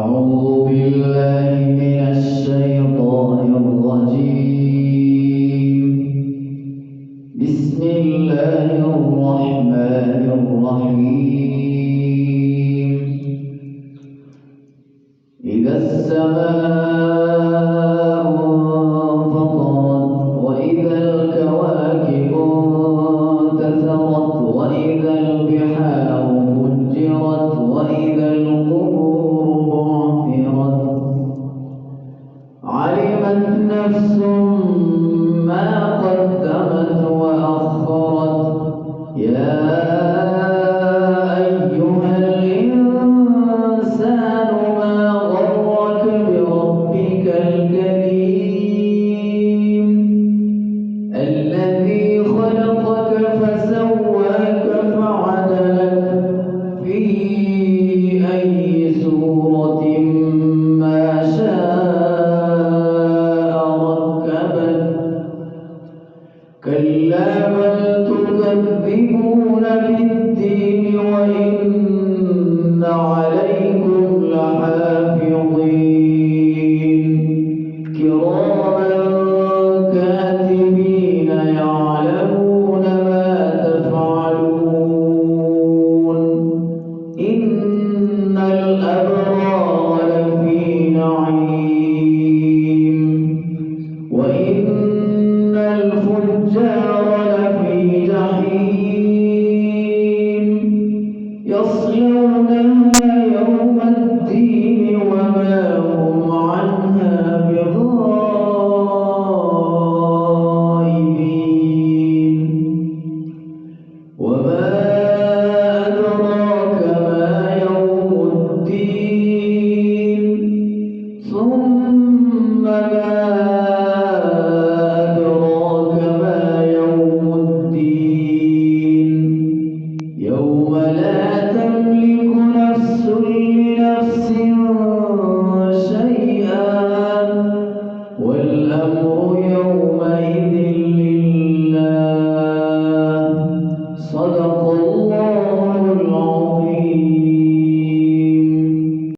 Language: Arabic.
أعوذ بالله من الشيطان الرجيم. بسم الله الرحمن الرحيم. إذا السماء انفطرت وإذا الكواكب انتثرت وإذا البحار فجرت وإذا القبور بعثرت علمت نفس ما قدمت وأخرت يا أيها الإنسان ما غرك بربك الكريم الذي خلقك فسواك فعدلك في أي سورة ما شاء ركبك كلا بل تكذبون بالدين وإن عليكم لحافظين كراما كاتبين يعلمون ما تفعلون إن الأبرار لفي نعيم وإن الفجار لفي جحيم يصلونها